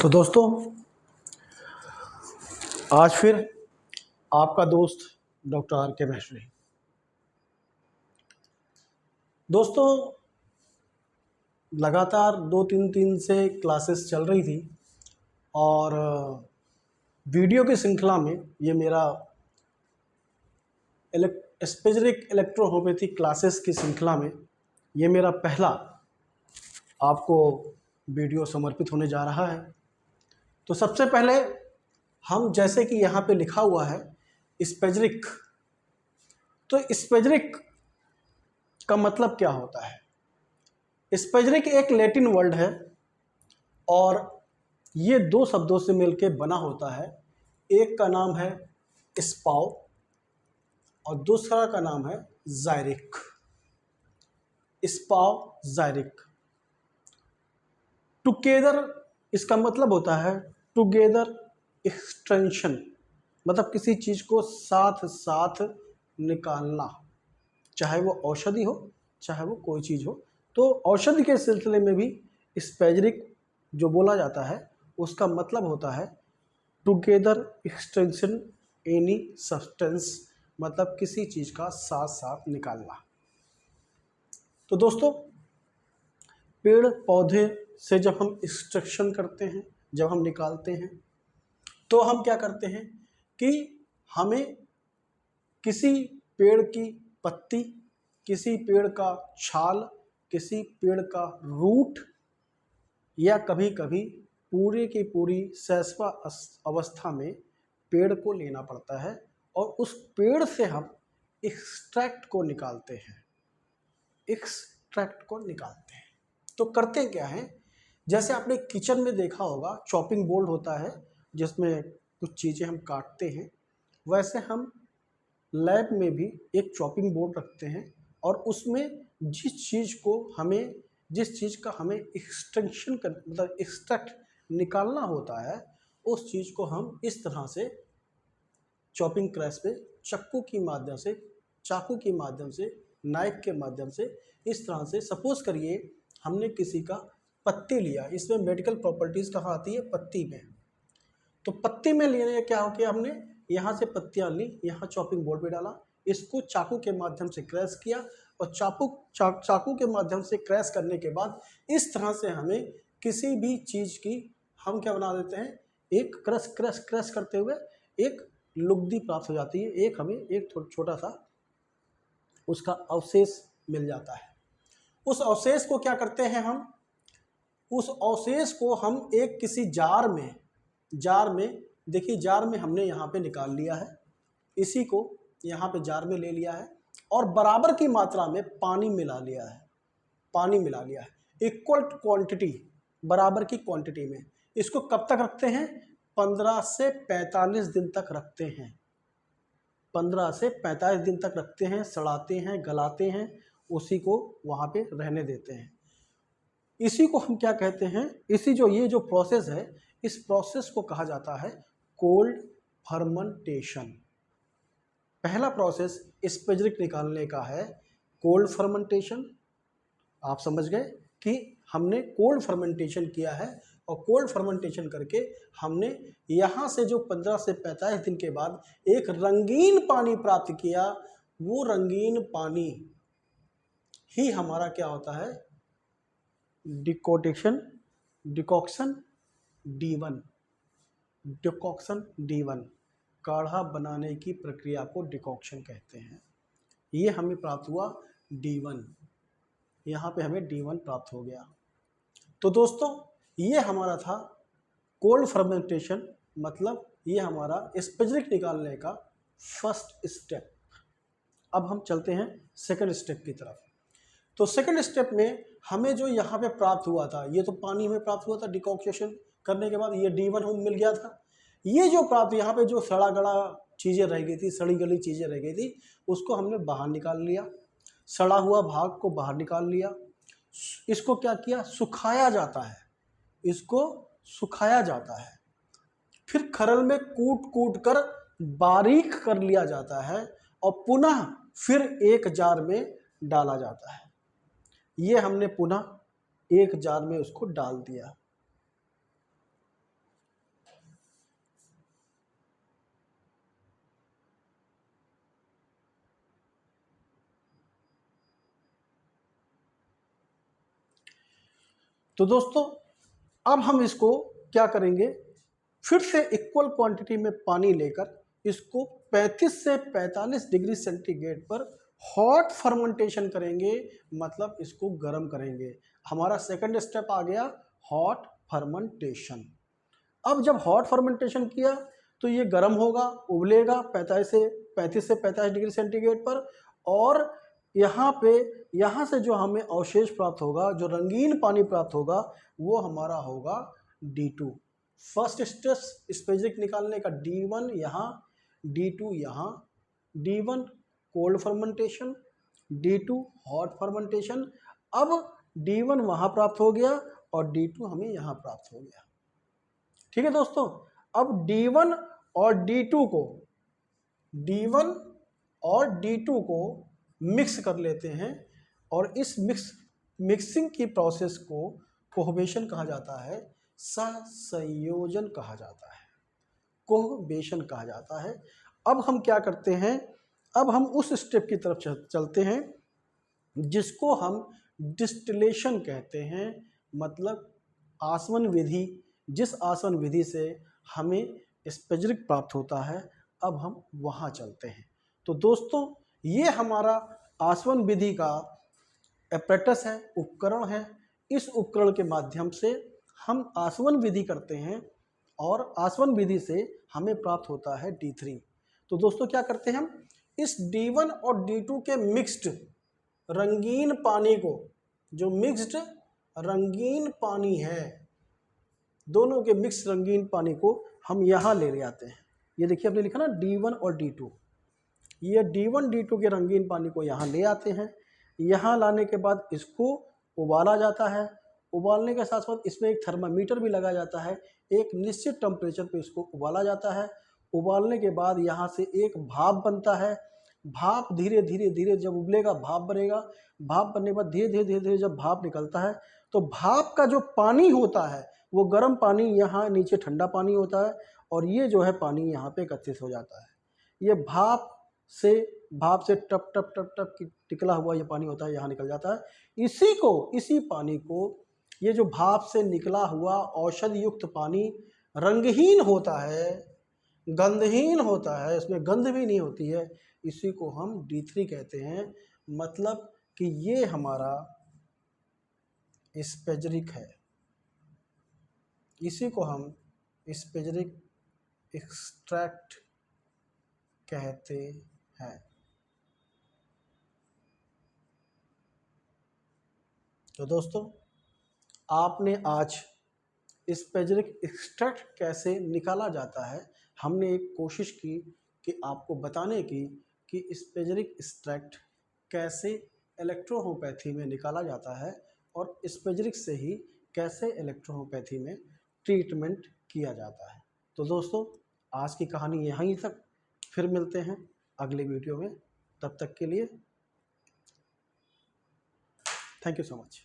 तो दोस्तों, आज फिर आपका दोस्त डॉक्टर आर के महेश्वरी। दोस्तों, लगातार 2-3 दिन से क्लासेस चल रही थी और वीडियो की श्रृंखला में ये मेरा स्पेजरिक इलेक्ट्रोहोम्योपैथी क्लासेस की श्रृंखला में ये मेरा पहला आपको वीडियो समर्पित होने जा रहा है। तो सबसे पहले हम, जैसे कि यहाँ पे लिखा हुआ है स्पेजरिक, तो स्पेजरिक का मतलब क्या होता है? स्पेजरिक एक लैटिन वर्ड है और ये दो शब्दों से मिलकर बना होता है। एक का नाम है स्पाउ और दूसरा का नाम है जायरिक। स्पाउ, जायरिक, टुगेदर इसका मतलब होता है टुगेदर एक्सटेंशन, मतलब किसी चीज़ को साथ साथ निकालना, चाहे वो औषधि हो चाहे वो कोई चीज़ हो। तो औषधि के सिलसिले में भी स्पेजरिक जो बोला जाता है उसका मतलब होता है टुगेदर एक्सटेंशन एनी सब्सटेंस, मतलब किसी चीज़ का साथ साथ निकालना। तो दोस्तों, पेड़ पौधे से जब हम एक्सट्रैक्शन करते हैं, जब हम निकालते हैं, तो हम क्या करते हैं कि हमें किसी पेड़ की पत्ती, किसी पेड़ का छाल, किसी पेड़ का रूट, या कभी कभी पूरे की पूरी शैशव अवस्था में पेड़ को लेना पड़ता है और उस पेड़ से हम एक्सट्रैक्ट को निकालते हैं। एक्सट्रैक्ट को निकालते हैं तो करते क्या है, जैसे आपने किचन में देखा होगा चॉपिंग बोर्ड होता है जिसमें कुछ चीज़ें हम काटते हैं, वैसे हम लैब में भी एक चॉपिंग बोर्ड रखते हैं और उसमें जिस चीज़ का हमें एक्सटेंशन कर, मतलब एक्सट्रैक्ट निकालना होता है, उस चीज़ को हम इस तरह से चॉपिंग क्रैश पे चाकू की माध्यम से नाइफ के माध्यम से इस तरह से, सपोज करिए हमने किसी का पत्ती लिया, इसमें मेडिकल प्रॉपर्टीज़ कहाँ आती है? पत्ती में। तो पत्ती में लेने क्या हो गया, हमने यहाँ से पत्तियाँ ली, यहाँ चॉपिंग बोर्ड पे डाला, इसको चाकू के माध्यम से क्रैश किया और चाकू के माध्यम से क्रैश करने के बाद इस तरह से हमें किसी भी चीज़ की हम क्या बना देते हैं, एक क्रश करते हुए एक लुगदी प्राप्त हो जाती है, एक हमें एक छोटा सा उसका अवशेष मिल जाता है। उस अवशेष को क्या करते हैं हम, उस अवशेष को हम एक किसी जार में देखिए, जार में हमने यहाँ पे निकाल लिया है, इसी को यहाँ पे जार में ले लिया है और बराबर की मात्रा में पानी मिला लिया है, इक्वल क्वांटिटी, बराबर की क्वांटिटी में। इसको कब तक रखते हैं? 15 से 45 दिन तक रखते हैं। 15 से 45 दिन तक रखते हैं, सड़ाते हैं, गलाते हैं, उसी को वहाँ पे रहने देते हैं। इसी को हम क्या कहते हैं, ये जो प्रोसेस है, इस प्रोसेस को कहा जाता है कोल्ड फर्मेंटेशन। पहला प्रोसेस स्पेजरिक निकालने का है कोल्ड फर्मेंटेशन। आप समझ गए कि हमने कोल्ड फर्मेंटेशन किया है और कोल्ड फर्मेंटेशन करके हमने यहाँ से जो 15 से 45 दिन के बाद एक रंगीन पानी प्राप्त किया, वो रंगीन पानी ही हमारा क्या होता है, डिकॉक्शन D1, काढ़ा बनाने की प्रक्रिया को डिकॉक्शन कहते हैं। ये हमें प्राप्त हुआ D1, यहाँ पे हमें D1 प्राप्त हो गया। तो दोस्तों, ये हमारा था कोल्ड फर्मेंटेशन, मतलब ये हमारा स्पेजरिक निकालने का फर्स्ट स्टेप। अब हम चलते हैं सेकंड स्टेप की तरफ। तो सेकंड स्टेप में हमें जो यहाँ पे प्राप्त हुआ था, ये तो पानी में प्राप्त हुआ था डिकॉक्शन करने के बाद, ये D1 हमें मिल गया था। ये जो प्राप्त यहाँ पे जो सड़ा गला चीज़ें रह गई थी, सड़ी गली चीज़ें रह गई थी, उसको हमने बाहर निकाल लिया, सड़ा हुआ भाग को बाहर निकाल लिया। इसको क्या किया, सुखाया जाता है, फिर खरल में कूट कर बारीक कर लिया जाता है और पुनः फिर एक जार में डाला जाता है। ये हमने पुनः एक जार में उसको डाल दिया। तो दोस्तों अब हम इसको क्या करेंगे, फिर से इक्वल क्वांटिटी में पानी लेकर इसको 35 से 45 डिग्री सेंटीग्रेड पर हॉट फर्मेंटेशन करेंगे, मतलब इसको गर्म करेंगे। हमारा सेकंड स्टेप आ गया हॉट फर्मेंटेशन। अब जब हॉट फर्मेंटेशन किया तो ये गर्म होगा, उबलेगा 35 से 45 डिग्री सेंटीग्रेड पर, और यहाँ से जो हमें अवशेष प्राप्त होगा, जो रंगीन पानी प्राप्त होगा, वो हमारा होगा D2। फर्स्ट स्टेप स्पेसिफिक निकालने का D1 यहाँ, D2 यहाँ। D1 cold fermentation, D2 hot fermentation. अब D1 वहाँ प्राप्त हो गया और D2 हमें यहाँ प्राप्त हो गया। ठीक है दोस्तों, अब D1 और D2 को मिक्स कर लेते हैं, और इस मिक्सिंग की प्रोसेस को कोहबेशन कहा जाता है, सहसंयोजन कहा जाता है, कोहबेशन कहा जाता है। अब हम क्या करते हैं, अब हम उस स्टेप की तरफ चलते हैं जिसको हम डिस्टिलेशन कहते हैं, मतलब आसवन विधि, जिस आसवन विधि से हमें स्पेजरिक प्राप्त होता है, अब हम वहाँ चलते हैं। तो दोस्तों ये हमारा आसवन विधि का एपरेटस है, उपकरण है। इस उपकरण के माध्यम से हम आसवन विधि करते हैं और आसवन विधि से हमें प्राप्त होता है D3। तो दोस्तों क्या करते हैं हम, इस D1 और D2 के मिक्स्ड रंगीन पानी को, जो मिक्स्ड रंगीन पानी है, दोनों के मिक्स रंगीन पानी को हम यहाँ ले आते हैं। ये देखिए आपने लिखा ना D1 और D2, ये D1 D2 के रंगीन पानी को यहाँ ले आते हैं। यहाँ लाने के बाद इसको उबाला जाता है। उबालने के साथ साथ इसमें एक थर्मामीटर भी लगाया जाता है, एक निश्चित टेम्परेचर पे इसको उबाला जाता है। उबालने के बाद यहाँ से एक भाप बनता है। भाप धीरे धीरे जब उबलेगा भाप बनेगा। भाप बनने के बाद धीरे धीरे जब भाप निकलता है, तो भाप का जो पानी होता है वो गर्म पानी यहाँ नीचे ठंडा पानी होता है, और ये जो है पानी यहाँ पे एकत्रित हो जाता है। ये भाप से टप टप टप टप निकला हुआ ये पानी होता है, यहाँ निकल जाता है। इसी पानी को, ये जो भाप से निकला हुआ औषधि युक्त पानी रंगहीन होता है, गंधहीन होता है, इसमें गंध भी नहीं होती है, इसी को हम D3 कहते हैं। मतलब कि ये हमारा स्पेजरिक है, इसी को हम स्पेजरिक एक्सट्रैक्ट कहते हैं। तो दोस्तों आपने आज स्पेजरिक एक्सट्रैक्ट कैसे निकाला जाता है, हमने एक कोशिश की कि आपको बताने की कि स्पेजरिक एक्सट्रैक्ट कैसे इलेक्ट्रोहोम्योपैथी में निकाला जाता है, और स्पेजरिक से ही कैसे इलेक्ट्रोहोम्योपैथी में ट्रीटमेंट किया जाता है। तो दोस्तों आज की कहानी यहीं तक, फिर मिलते हैं अगले वीडियो में। तब तक के लिए थैंक यू सो मच।